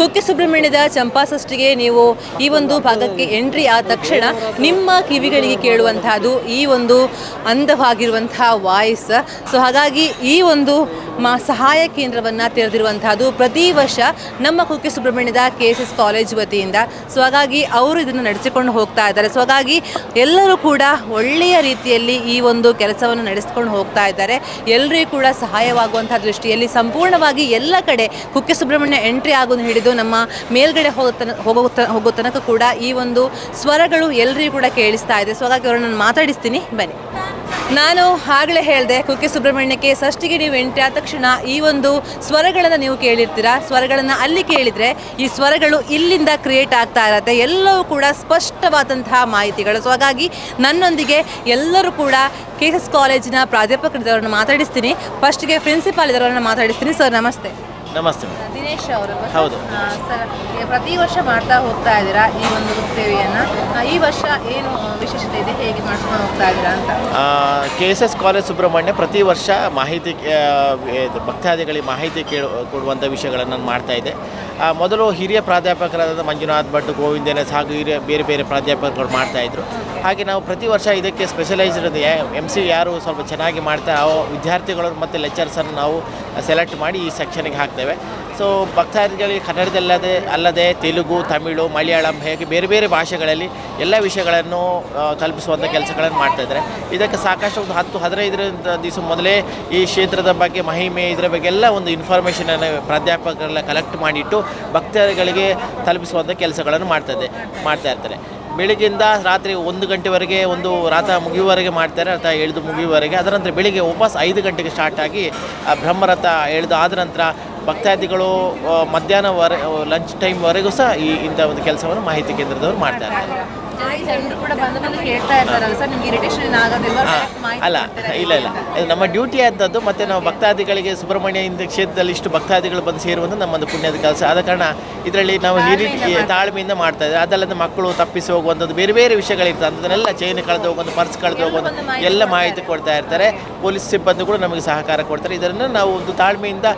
ಕುಕ್ಕೆ ಸುಬ್ರಹ್ಮಣ್ಯದ ಚಂಪಾಷಷ್ಠಿಗೆ ನೀವು ಈ ಒಂದು ಭಾಗಕ್ಕೆ ಎಂಟ್ರಿ ಆದ ತಕ್ಷಣ ನಿಮ್ಮ ಕಿವಿಗಳಿಗೆ ಕೇಳುವಂತಹದ್ದು ಈ ಒಂದು ಅಂದವಾಗಿರುವಂತಹ ವಾಯ್ಸ್. ಸೊ ಹಾಗಾಗಿ ಈ ಒಂದು ಸಹಾಯ ಕೇಂದ್ರವನ್ನು ತೆರೆದಿರುವಂತಹದ್ದು ಪ್ರತಿ ವರ್ಷ ನಮ್ಮ ಕುಕ್ಕೆ ಸುಬ್ರಹ್ಮಣ್ಯದ KSS ಕಾಲೇಜ್ ವತಿಯಿಂದ. ಸೊ ಹಾಗಾಗಿ ಅವರು ಇದನ್ನು ನಡೆಸಿಕೊಂಡು ಹೋಗ್ತಾ ಇದ್ದಾರೆ. ಸೊ ಹಾಗಾಗಿ ಎಲ್ಲರೂ ಕೂಡ ಒಳ್ಳೆಯ ರೀತಿಯಲ್ಲಿ ಈ ಒಂದು ಕೆಲಸವನ್ನು ನಡೆಸಿಕೊಂಡು ಹೋಗ್ತಾ ಇದ್ದಾರೆ. ಎಲ್ಲರಿಗೂ ಕೂಡ ಸಹಾಯವಾಗುವಂತಹ ದೃಷ್ಟಿಯಲ್ಲಿ ಸಂಪೂರ್ಣವಾಗಿ ಎಲ್ಲ ಕಡೆ ಕುಕ್ಕೆ ಸುಬ್ರಹ್ಮಣ್ಯ ಎಂಟ್ರಿ ಆಗೋದು ಹಿಡಿದು ನಮ್ಮ ಮೇಲ್ಗಡೆ ಹೋಗೋ ತನಕ ಕೂಡ ಈ ಒಂದು ಸ್ವರಗಳು ಎಲ್ಲರಿಗೂ ಕೂಡ ಕೇಳಿಸ್ತಾ ಇದೆ. ಸೊ ಹಾಗಾಗಿ ಅವರನ್ನು ನಾನು ಮಾತಾಡಿಸ್ತೀನಿ, ಬನ್ನಿ. ನಾನು ಆಗಲೇ ಹೇಳಿದೆ, ಕುಕ್ಕೆ ಸುಬ್ರಹ್ಮಣ್ಯಕ್ಕೆ ಷಷ್ಠಿಗೆ ನೀವು ಎಂಟ್ರಿ ಆದ ತಕ್ಷಣ ಈ ಒಂದು ಸ್ವರಗಳನ್ನು ನೀವು ಕೇಳಿರ್ತೀರಾ. ಸ್ವರಗಳನ್ನು ಅಲ್ಲಿ ಕೇಳಿದರೆ ಈ ಸ್ವರಗಳು ಇಲ್ಲಿಂದ ಕ್ರಿಯೇಟ್ ಆಗ್ತಾ ಇರತ್ತೆ. ಎಲ್ಲವೂ ಕೂಡ ಸ್ಪಷ್ಟವಾದಂತಹ ಮಾಹಿತಿಗಳು. ಸೊ ಹಾಗಾಗಿ ನನ್ನೊಂದಿಗೆ ಎಲ್ಲರೂ ಕೂಡ KSS ಕಾಲೇಜಿನ ಪ್ರಾಧ್ಯಾಪಕರಿದ್ದವರನ್ನು ಮಾತಾಡಿಸ್ತೀನಿ. ಫಸ್ಟ್ಗೆ ಪ್ರಿನ್ಸಿಪಾಲ್ ಇದ್ದವರನ್ನು ಮಾತಾಡಿಸ್ತೀನಿ. ಸರ್ ನಮಸ್ತೆ. ನಮಸ್ತೆ. ದಿನೇಶ್ ಅವರು. ಹೌದು ಸರ್, ಪ್ರತಿ ವರ್ಷ ಮಾಡ್ತಾ ಹೋಗ್ತಾ ಇದ್ದೀರಾ ಈ ಒಂದು ಸೇವೆಯನ್ನು. ಈ ವರ್ಷ ಏನು ವಿಶೇಷತೆ ಇದೆ, ಹೇಗೆ ಮಾಡ್ಕೊಂಡು ಹೋಗ್ತಾ ಇದ್ದೀರಾ ಅಂತ? KSS ಕಾಲೇಜ್ ಸುಬ್ರಹ್ಮಣ್ಯ ಪ್ರತಿ ವರ್ಷ ಮಾಹಿತಿ ಭಕ್ತಾದಿಗಳಿಗೆ ಮಾಹಿತಿ ಕೊಡುವಂಥ ವಿಷಯಗಳನ್ನು ನಾನು ಮಾಡ್ತಾ ಇದ್ದೆ. ಮೊದಲು ಹಿರಿಯ ಪ್ರಾಧ್ಯಾಪಕರಾದ ಮಂಜುನಾಥ್ ಭಟ್, ಗೋವಿಂದನೇಸ್ ಹಾಗೂ ಹಿರಿಯ ಬೇರೆ ಬೇರೆ ಪ್ರಾಧ್ಯಾಪಕರು ಮಾಡ್ತಾಯಿದ್ರು. ಹಾಗೆ ನಾವು ಪ್ರತಿ ವರ್ಷ ಇದಕ್ಕೆ ಸ್ಪೆಷಲೈಸ್ಡ್ MC ಯಾರು ಸ್ವಲ್ಪ ಚೆನ್ನಾಗಿ ಮಾಡ್ತಾರೆ ಆ ವಿದ್ಯಾರ್ಥಿಗಳು ಮತ್ತು ಲೆಕ್ಚರ್ಸನ್ನು ನಾವು ಸೆಲೆಕ್ಟ್ ಮಾಡಿ ಈ ಸೆಕ್ಷನ್ಗೆ ಹಾಕ್ತೇವೆ. ಸೊ ಭಕ್ತಾದಿಗಳಿಗೆ ಅಲ್ಲದೆ ತೆಲುಗು, ತಮಿಳು, ಮಲಯಾಳಂ ಹೇಗೆ ಬೇರೆ ಬೇರೆ ಭಾಷೆಗಳಲ್ಲಿ ಎಲ್ಲ ವಿಷಯಗಳನ್ನು ತಲುಪಿಸುವಂಥ ಕೆಲಸಗಳನ್ನು ಮಾಡ್ತಾಯಿದ್ದಾರೆ. ಇದಕ್ಕೆ ಸಾಕಷ್ಟು ಒಂದು 10-15 ದಿವಸ ಮೊದಲೇ ಈ ಕ್ಷೇತ್ರದ ಬಗ್ಗೆ ಮಹಿಮೆ ಇದರ ಬಗ್ಗೆ ಎಲ್ಲ ಒಂದು ಇನ್ಫಾರ್ಮೇಷನನ್ನು ಪ್ರಾಧ್ಯಾಪಕರೆಲ್ಲ ಕಲೆಕ್ಟ್ ಮಾಡಿಟ್ಟು ಭಕ್ತಾದಿಗಳಿಗೆ ತಲುಪಿಸುವಂಥ ಕೆಲಸಗಳನ್ನು ಮಾಡ್ತಾ ಇರ್ತಾರೆ. ಬೆಳಿಗ್ಗೆಯಿಂದ ರಾತ್ರಿ 1 ಗಂಟೆವರೆಗೆ ಒಂದು ರಥ ಮುಗಿಯುವವರೆಗೆ ಮಾಡ್ತಾರೆ, ರಥ ಎಳೆದು ಮುಗಿಯುವವರೆಗೆ. ಅದರ ನಂತರ ಬೆಳಿಗ್ಗೆ ವಾಪಸ್ 5 ಗಂಟೆಗೆ ಸ್ಟಾರ್ಟ್ ಆಗಿ ಬ್ರಹ್ಮರಥ ಎಳೆದು ಆದ ನಂತರ ಭಕ್ತಾದಿಗಳು ಮಧ್ಯಾಹ್ನ ಲಂಚ್ ಟೈಮ್ವರೆಗೂ ಸಹ ಇಂಥ ಒಂದು ಕೆಲಸವನ್ನು ಮಾಹಿತಿ ಕೇಂದ್ರದವರು ಮಾಡ್ತಾರೆ. ಅಲ್ಲ, ಇಲ್ಲ, ಇದು ನಮ್ಮ ಡ್ಯೂಟಿ ಆದದ್ದು. ಮತ್ತು ನಾವು ಭಕ್ತಾದಿಗಳಿಗೆ ಸುಬ್ರಹ್ಮಣ್ಯ ಇಂದ ಕ್ಷೇತ್ರದಲ್ಲಿ ಇಷ್ಟು ಭಕ್ತಾದಿಗಳು ಬಂದು ಸೇರುವಂಥ ನಮ್ಮೊಂದು ಪುಣ್ಯದ ಕೆಲಸ. ಆದ ಕಾರಣ ಇದರಲ್ಲಿ ನಾವು ತಾಳ್ಮೆಯಿಂದ ಮಾಡ್ತಾ ಇದ್ದೇವೆ. ಅದಲ್ಲದೆ ಮಕ್ಕಳು ತಪ್ಪಿಸಿ ಹೋಗುವಂಥದ್ದು ಬೇರೆ ಬೇರೆ ವಿಷಯಗಳಿರ್ತದೆ. ಅದನ್ನೆಲ್ಲ ಚೈನ್ ಕಳೆದು ಹೋಗುವಂಥ, ಪರ್ಸ್ ಕಳೆದು ಹೋಗುವಂಥ ಎಲ್ಲ ಮಾಹಿತಿ ಕೊಡ್ತಾ ಇರ್ತಾರೆ. ಪೊಲೀಸ್ ಸಿಬ್ಬಂದಿ ಕೂಡ ನಮಗೆ ಸಹಕಾರ ಕೊಡ್ತಾರೆ. ಇದನ್ನು ನಾವು ಒಂದು ತಾಳ್ಮೆಯಿಂದ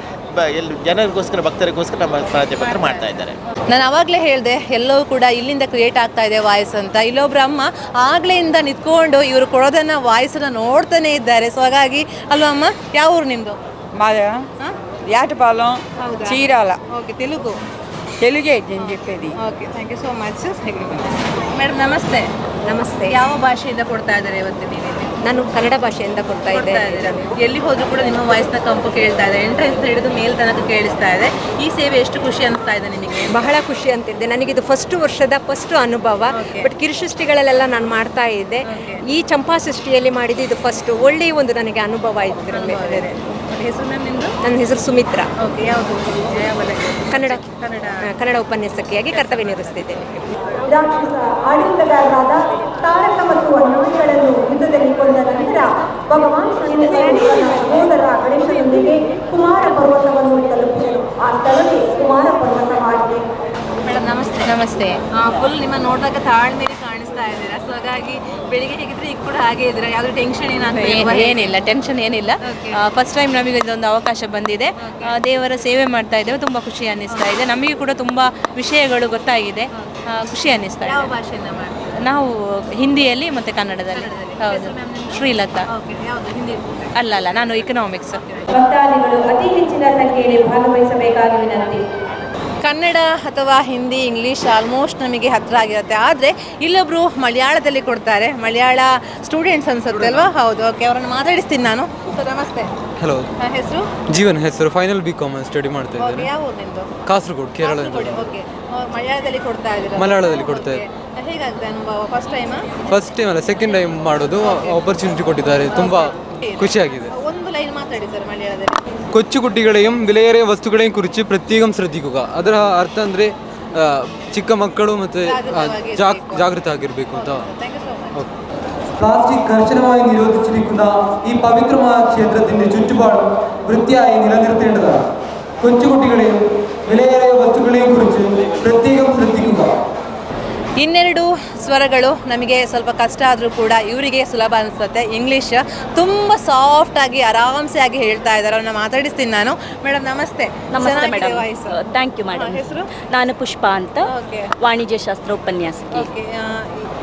ಜನರಿಗೋಸ್ಕರ, ಭಕ್ತರಿಗೋಸ್ಕರ ನಮ್ಮ ಪ್ರಾಧ್ಯಾಪಕರು ಮಾಡ್ತಾ ಇದ್ದಾರೆ. ನಾನು ಆವಾಗಲೇ ಹೇಳಿದೆ, ಎಲ್ಲವೂ ಕೂಡ ಇಲ್ಲಿಂದ ಕ್ರಿಯೇಟ್ ಆಗ್ತಾ ಇದೆ ವಾಯ್ಸ್ ಅಂತ. ಇಲ್ಲೊಬ್ರು ಅಮ್ಮ ಆಗ್ಲೆಯಿಂದ ನಿಂತ್ಕೊಂಡು ಇವರು ಕೊಡೋದನ್ನ ವಾಯ್ಸನ್ನು ನೋಡ್ತಾನೆ ಇದ್ದಾರೆ. ಸೊ ಹಾಗಾಗಿ ಅಲ್ವಾ ಅಮ್ಮ, ಯಾವ ಊರು ನಿಮ್ಮದು? యాటపాలెం చీరాల. ఓకే, తెలుగే నేను చెప్పేది. Okay, thank you so much. Madam ನಮಸ್ತೆ. ನಮಸ್ತೆ. ಯಾವ ಭಾಷೆಯಿಂದ ಕೊಡ್ತಾ ಇದ್ದಾರೆ ಇವತ್ತು ನೀವು? ನಾನು ಕನ್ನಡ ಭಾಷೆಯಿಂದ ಕೊಡ್ತಾ ಇದ್ದೇನೆ. ಎಲ್ಲಿ ಹೋದ್ರೂ ಕೂಡ ನಿಮ್ಮ ವಾಯ್ಸ್ನ ಕಂಪು ಕೇಳ್ತಾ ಇದೆ, ಎಂಟ್ರೆನ್ಸ್ ಹಿಡಿದು ಮೇಲ್ ತನಕ ಕೇಳಿಸ್ತಾ ಇದೆ. ಈ ಸೇವೆ ಎಷ್ಟು ಖುಷಿ ಅನಿಸ್ತಾ ಇದೆ ನಿಮಗೆ? ಬಹಳ ಖುಷಿ ಅಂತಿದ್ದೆ. ನನಗಿದು ವರ್ಷದ ಫಸ್ಟ್ ಅನುಭವ. ಬಟ್ ಕಿರುಸೃಷ್ಟಿಗಳಲ್ಲೆಲ್ಲ ನಾನು ಮಾಡ್ತಾ ಇದ್ದೆ. ಈ ಚಂಪಾಷಷ್ಠಿಯಲ್ಲಿ ಮಾಡಿದ್ದು ಇದು ಫಸ್ಟ್. ಒಳ್ಳೆಯ ಒಂದು ನನಗೆ ಅನುಭವ ಆಯಿತು ಇದರಲ್ಲಿ. ಹೆಸರು ನಿಮ್ಮದು? ನನ್ನ ಹೆಸರು ಸುಮಿತ್ರಾ. ಓಕೆ, ಯಾವುದು? ಕನ್ನಡ ಉಪನ್ಯಾಸಕಿಯಾಗಿ ಕರ್ತವ್ಯ ನಿರ್ವಹಿಸ್ತಿದ್ದೇನೆ. ರಾಕ್ಷಸ ಆಡಳಿತಗಾರರಾದ ತಾರಕ ಮತ್ತು ಅನ್ವಯಗಳನ್ನು ಯುದ್ಧದಲ್ಲಿ ಕೊಂದ ನಂತರ ಭಗವಾನ್ ಸಹೋದರ ಗಣೇಶನೊಂದಿಗೆ ಕುಮಾರ ಪರ್ವತವನ್ನು ತಲುಪಿದರು. ಆ ಸ್ಥಳವೇ ಕುಮಾರ ಪರ್ವತವಾಗಿದೆ. ಮೇಡಮ್ ನಮಸ್ತೆ. ನಮಸ್ತೆ. ಫುಲ್ ನಿಮ್ಮ ನೋಡಿದಾಗ ತಾಳ್ಮೇಲೆ ಕಾಣಿಸ್ತಾ ಇದ್ದೀರಾ. ಸೊ ಹಾಗಾಗಿ ಬೆಳಿಗ್ಗೆ ಹೇಗಿದ್ರೆ ಈಗ ಕೂಡ ಹಾಗೆ ಇದ್ದೀರಾ? ಯಾವ್ದು ಟೆನ್ಷನ್ ಏನಿಲ್ಲ, ಟೆನ್ಷನ್ ಏನಿಲ್ಲ. ಫಸ್ಟ್ ಟೈಮ್ ನಮಗೆ ಇದೊಂದು ಅವಕಾಶ ಬಂದಿದೆ. ದೇವರ ಸೇವೆ ಮಾಡ್ತಾ ಇದ್ದೇವೆ. ತುಂಬ ಖುಷಿ ಅನ್ನಿಸ್ತಾ ಇದೆ. ನಮಗೆ ಕೂಡ ತುಂಬ ವಿಷಯಗಳು ಗೊತ್ತಾಗಿದೆ. ಖುಷಿ ಅನ್ನಿಸ್ತಾ ಇದೆ. ಯಾವ ಭಾಷೆಯಿಂದ ಮಾಡ್ತೀರಾ? ನಾವು ಹಿಂದಿಯಲ್ಲಿ ಮತ್ತು ಕನ್ನಡದಲ್ಲಿ. ಹೌದು, ಶ್ರೀಲತಾ. ಅಲ್ಲ, ನಾನು ಇಕನಾಮಿಕ್ಸ್. ಭಕ್ತಾದಿಗಳು ಅತಿ ಹೆಚ್ಚಿನ ಸಂಖ್ಯೆಯಲ್ಲಿ ಭಾಗವಹಿಸಬೇಕಾಗಿ ವಿನಂತಿ. ಕನ್ನಡ ಅಥವಾ ಹಿಂದಿ, ಇಂಗ್ಲೀಷ್ ಆಲ್ಮೋಸ್ಟ್ ನಮಗೆ ಹತ್ತಿರ ಆಗಿರುತ್ತೆ. ಆದರೆ ಇಲ್ಲೊಬ್ಬರು ಮಲಯಾಳದಲ್ಲಿ ಕೊಡ್ತಾರೆ. ಮಲಯಾಳ ಸ್ಟೂಡೆಂಟ್ಸ್ ಅನ್ಸುತ್ತೆ ಅಲ್ವಾ? ಹೌದು. ಓಕೆ, ಅವರನ್ನು ಮಾತಾಡಿಸ್ತೀನಿ ನಾನು. ಸರ್ ನಮಸ್ತೆ. ಹಲೋ. ಹೆಸರು? ಜೀವನ್. ಹೆಸರು ಫೈನಲ್ B.Com ಸ್ಟಡಿ ಮಾಡ್ತಾ ಇದ್ದೇನೆ. ಯಾವ ಊರು ನಿಮ್ಮದು? ಕಾಸರಗೋಡು, ಕೇರಳದಿಂದ. ಓಕೆ, ಮಲಯಾಳದಲ್ಲಿ ಕೊಡ್ತಾ ಇದ್ದೀರಾ? ಮಲಯಾಳದಲ್ಲಿ ಕೊಡ್ತಾ ಇದ್ದೀನಿ. ಹೇಗಾಗ್ತದೆ ಅನುಭವ? ಫಸ್ಟ್ ಟೈಮ್ ಅಲ್ಲ, ಸೆಕೆಂಡ್ ಟೈಮ್ ಮಾಡೋದು. ಆಪರ್ಚುನಿಟಿ ಕೊಟ್ಟಿದ್ದಾರೆ, ತುಂಬ ಖುಷಿಯಾಗಿದೆ. ಒಂದು ಲೈನ್ ಮಾತಾಡಿ ಸರ್ ಮಲಯಾಳದಲ್ಲಿ. കൊച്ചുകുട്ടികളെയും വിലയേറിയ വസ്തുക്കളെയും കുറിച്ച് പ്രത്യേകം ശ്രദ്ധിക്കുക. ಅದರ ಅರ್ಥ ಅಂದರೆ ಚಿಕ್ಕ ಮಕ್ಕಳು ಮತ್ತು ಜಾಗೃತ ಆಗಿರಬೇಕು ಅಂತ. പ്ലാസ്റ്റിക് കർശനമായി നിരോധിച്ചിരിക്കുന്ന ഈ പവിത്രമായ ക്ഷേത്രത്തിന്റെ ചുറ്റുപാടും വൃത്തിയായി നിലനിർത്തേണ്ടതാണ്. കൊച്ചുകുട്ടികളെയും വിലയേറിയ വസ്തുക്കളെയും കുറിച്ച് പ്രത്യേകം ശ്രദ്ധിക്കുക. ಇನ್ನೆರಡು ಸ್ವರಗಳು ನಮಗೆ ಸ್ವಲ್ಪ ಕಷ್ಟ ಆದರೂ ಕೂಡ ಇವರಿಗೆ ಸುಲಭ ಅನಿಸುತ್ತೆ. ಇಂಗ್ಲೀಷ್ ತುಂಬ ಸಾಫ್ಟಾಗಿ ಆರಾಮ್ಸೆ ಆಗಿ ಹೇಳ್ತಾ ಇದ್ದಾರೆ. ಅವ್ರನ್ನ ಮಾತಾಡಿಸ್ತೀನಿ ನಾನು. ಮೇಡಮ್ ನಮಸ್ತೆ. ನಮಸ್ತೆ madam. Voice. Thank you madam. ಹೆಸರು? ನಾನು ಪುಷ್ಪ ಅಂತ, ಓಕೆ. ವಾಣಿಜ್ಯ ಶಾಸ್ತ್ರ ಉಪನ್ಯಾಸಕಿ. ಓಕೆ.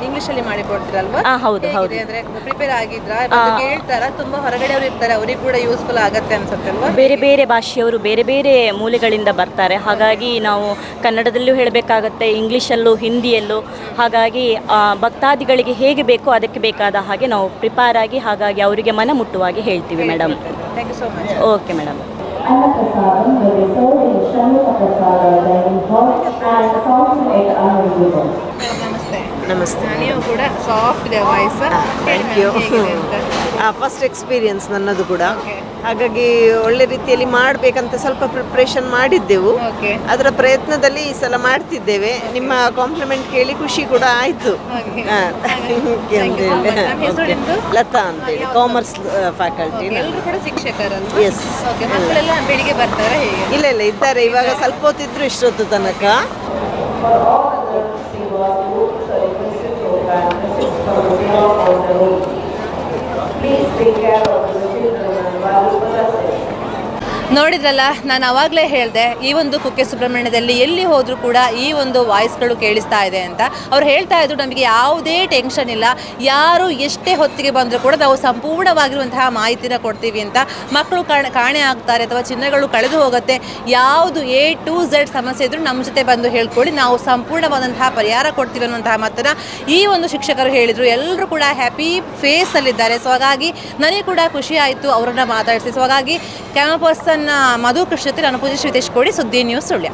ಇಂಗ್ಲೀಷಲ್ಲಿ ಮಾಡಿ ಕೊಡ್ತೀರಲ್ವಾ? ಹೌದು ಹೌದು. ಅಂದರೆ ಪ್ರಿಪೇರ್ ಆಗಿದ್ರಾ? ಕೇಳ್ತಾರ ತುಂಬ ಹೊರಗಡೆ ಅವರು ಇರ್ತಾರೆ, ಅವರಿಗೆ ಕೂಡ ಯೂಸ್ಫುಲ್ ಆಗತ್ತೆ ಅನ್ಸುತ್ತೆ ಅಲ್ವಾ? ಬೇರೆ ಬೇರೆ ಭಾಷೆಯವರು ಬೇರೆ ಬೇರೆ ಮೂಲೆಗಳಿಂದ ಬರ್ತಾರೆ. ಹಾಗಾಗಿ ನಾವು ಕನ್ನಡದಲ್ಲೂ ಹೇಳಬೇಕಾಗತ್ತೆ, ಇಂಗ್ಲೀಷಲ್ಲೂ, ಹಿಂದಿಯಲ್ಲೂ. ಹಾಗಾಗಿ ಭಕ್ತಾದಿಗಳಿಗೆ ಹೇಗೆ ಬೇಕೋ ಅದಕ್ಕೆ ಬೇಕಾದ ಹಾಗೆ ನಾವು ಪ್ರಿಪೇರ್ ಆಗಿ, ಹಾಗಾಗಿ ಅವರಿಗೆ ಮನ ಮುಟ್ಟುವಾಗಿ ಹೇಳ್ತೀವಿ madam. Thank you so much. Okay madam. ಅನ್ನಪ್ರಸಾದಂ will be served in Shramuka Prasada dining hall and fountain at Anandabhavan. ನಮಸ್ತೆ. ನಮಸ್ತೆ. ನೀವು ಕೂಡ ಸಾಫ್ಟ್ ಇದೆ voice. Thank you. First experience ನನ್ನದು ಕೂಡ, Okay. ಹಾಗಾಗಿ ಒಳ್ಳೆ ರೀತಿಯಲ್ಲಿ ಮಾಡಬೇಕಂತ ಸ್ವಲ್ಪ ಪ್ರಿಪ್ರೇಷನ್ ಮಾಡಿದ್ದೆವು. Okay. ಅದರ ಪ್ರಯತ್ನದಲ್ಲಿ ಈ ಸಲ ಮಾಡ್ತಿದ್ದೇವೆ. ನಿಮ್ಮ ಕಾಂಪ್ಲಿಮೆಂಟ್ ಕೇಳಿ ಖುಷಿ ಕೂಡ ಆಯಿತು. Okay. ಥ್ಯಾಂಕ್ ಯು ಅಂತ ನಮ್ಮ ಹೆಸರು ಹೇಳಿ. ನಿಮ್ಮದು? ಲತಾ ಅಂತೇಳಿ, ಕಾಮರ್ಸ್ ಫ್ಯಾಕಲ್ಟಿ. ಎಲ್ಲರೂ ಕೂಡ ಶಿಕ್ಷಕರಲ್ವಾ? ಎಸ್. ಓಕೆ. ಮಕ್ಕಳೆಲ್ಲ ಬೆಳಿಗ್ಗೆ ಬರ್ತಾರಾ ಹೇಗೆ? ಇಲ್ಲ ಇದ್ದಾರೆ, ಇವಾಗ ಸ್ವಲ್ಪ ಹೊತ್ತಿದ್ರು ಇಷ್ಟೊತ್ತು ತನಕ. ನೋಡಿದ್ರಲ್ಲ, ನಾನು ಆವಾಗಲೇ ಹೇಳಿದೆ ಈ ಒಂದು ಕುಕ್ಕೆ ಸುಬ್ರಹ್ಮಣ್ಯದಲ್ಲಿ ಎಲ್ಲಿ ಹೋದರೂ ಕೂಡ ಈ ಒಂದು ವಾಯ್ಸ್ಗಳು ಕೇಳಿಸ್ತಾ ಇದೆ ಅಂತ. ಅವ್ರು ಹೇಳ್ತಾ ಇದ್ರು, ನಮಗೆ ಯಾವುದೇ ಟೆನ್ಷನ್ ಇಲ್ಲ, ಯಾರು ಎಷ್ಟೇ ಹೊತ್ತಿಗೆ ಬಂದರೂ ಕೂಡ ನಾವು ಸಂಪೂರ್ಣವಾಗಿರುವಂತಹ ಮಾಹಿತಿನ ಕೊಡ್ತೀವಿ ಅಂತ. ಮಕ್ಕಳು ಕಾಣೆ ಆಗ್ತಾರೆ ಅಥವಾ ಚಿನ್ನಗಳು ಕಳೆದು ಹೋಗುತ್ತೆ, ಯಾವುದು A to Z ಸಮಸ್ಯೆ ಇದ್ದರೂ ನಮ್ಮ ಜೊತೆ ಬಂದು ಹೇಳ್ಕೊಳ್ಳಿ, ನಾವು ಸಂಪೂರ್ಣವಾದಂತಹ ಪರಿಹಾರ ಕೊಡ್ತೀವಿ ಅನ್ನುವಂತಹ ಮಾತನ್ನು ಈ ಒಂದು ಶಿಕ್ಷಕರು ಹೇಳಿದರು. ಎಲ್ಲರೂ ಕೂಡ ಹ್ಯಾಪಿ ಫೇಸಲ್ಲಿದ್ದಾರೆ. ಸೊ ಹಾಗಾಗಿ ನನಗೆ ಕೂಡ ಖುಷಿ ಆಯಿತು ಅವರನ್ನು ಮಾತಾಡಿಸಿ. ಸೊ ಹಾಗಾಗಿ ಕ್ಯಾಮರಾ ಪರ್ಸನ್ ಮಧು ಕೃಷ್ಣ, ನಾನು ಪೂಜೆ ಶ್ರೀತೇಶ್ ಕೋಡಿ, ಸುದ್ದಿ ನ್ಯೂಸ್ ಸುಳ್ಯ.